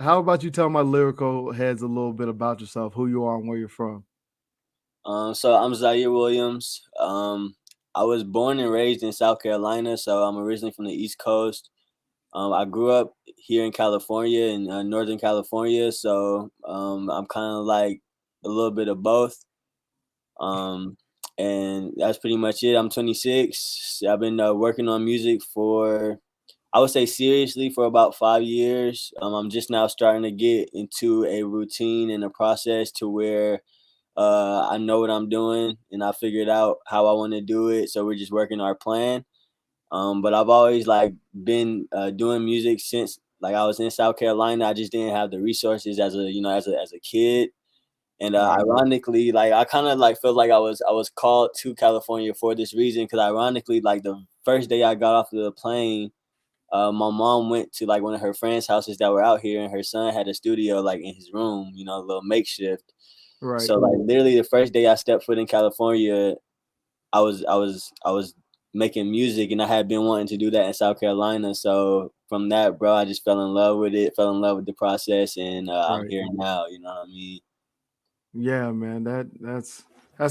How about you tell my lyrical heads a little bit about yourself, who you are and where you're from? So I'm Zair Williams. I was born and raised in South Carolina, so I'm originally from the East Coast. I grew up here in California, in Northern California, so I'm kind of like a little bit of both. Um, and that's pretty much it. I'm 26. I've been working on music for, I would say, seriously for about 5 years. I'm just now starting to get into a routine and a process to where I know what I'm doing and I figured out how I want to do it. So we're just working our plan. But I've always like been doing music since like I was in South Carolina. I just didn't have the resources as a as a kid. And Right. ironically, like I kind of like felt like I was called to California for this reason. Because ironically, like the first day I got off of the plane, my mom went to like one of her friends' houses that were out here, and her son had a studio like in his room, a little makeshift. Right. So like literally the first day I stepped foot in California, I was making music, and I had been wanting to do that in South Carolina. So from that, bro, I just fell in love with it, fell in love with the process, and I'm Right. here now. You know what I mean? Yeah, man. That's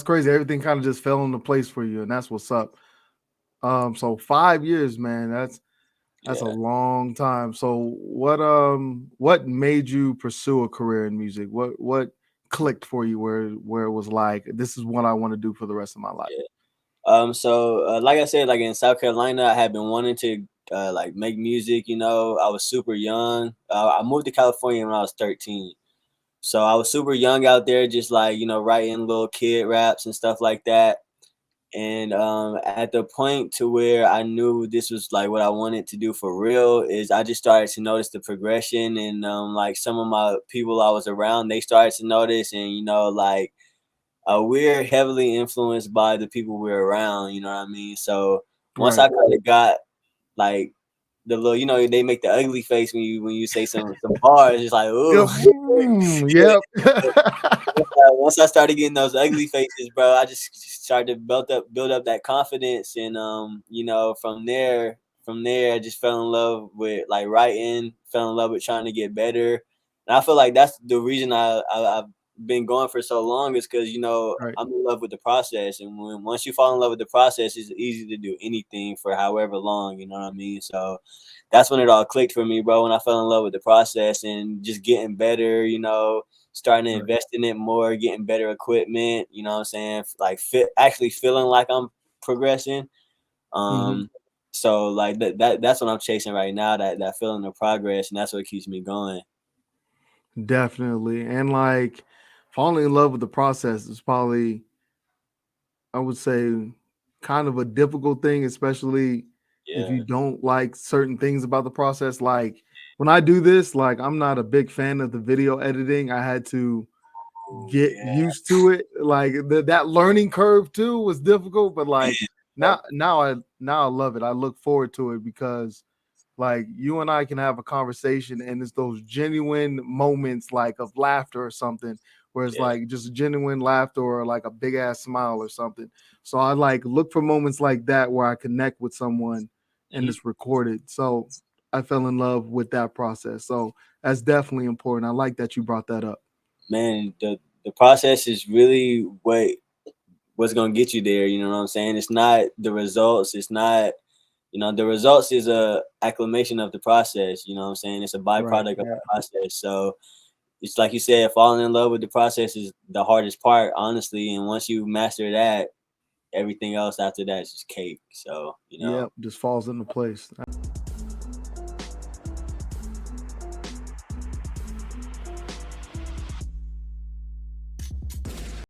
crazy. Everything kind of just fell into place for you, and that's what's up. So 5 years, man. That's a Yeah. long time. So what made you pursue a career in music? What clicked for you where it was like this is what I want to do for the rest of my life? Yeah. So like I said, like in South Carolina, I had been wanting to like make music. I was super young. I moved to California when I was 13. So I was super young out there, just like writing little kid raps and stuff like that. And at the point to where I knew this was like what I wanted to do for real is I just started to notice the progression, and like some of my people I was around, they started to notice, and like we're heavily influenced by the people we're around. You know what I mean? So once Right. I kind of got like the little, they make the ugly face when you say some bars. It's like, ooh. Yep. Yep. Once I started getting those ugly faces, bro, I just started to build up that confidence, and from there, I just fell in love with like writing, fell in love with trying to get better, and I feel like that's the reason I've been going for so long is because Right. I'm in love with the process, and once you fall in love with the process, it's easy to do anything for however long. You know what I mean? So that's when it all clicked for me, bro. When I fell in love with the process and just getting better, starting to Right. invest in it more, getting better equipment, you know what I'm saying? Like actually feeling like I'm progressing. Hmm. Um so like that's what I'm chasing right now, that feeling of progress, and that's what keeps me going. Definitely. And like falling in love with the process is probably, I would say, kind of a difficult thing, especially if you Yeah. don't like certain things about the process. Like when I do this, like I'm not a big fan of the video editing. I had to Ooh, get yeah. used to it. Like that learning curve too was difficult, but like now I love it. I look forward to it because like you and I can have a conversation and it's those genuine moments like of laughter or something where it's Yeah. like just genuine laughter or like a big ass smile or something. So I like look for moments like that where I connect with someone and Mhm. it's recorded. So I fell in love with that process. So that's definitely important. I like that you brought that up. Man, the process is really what's gonna get you there. You know what I'm saying? It's not the results. It's not, the results is a acclamation of the process. You know what I'm saying? It's a Right. byproduct of Yeah. the process. So it's like you said, falling in love with the process is the hardest part, honestly. And once you master that, everything else after that is just cake. So Yep. Just falls into place.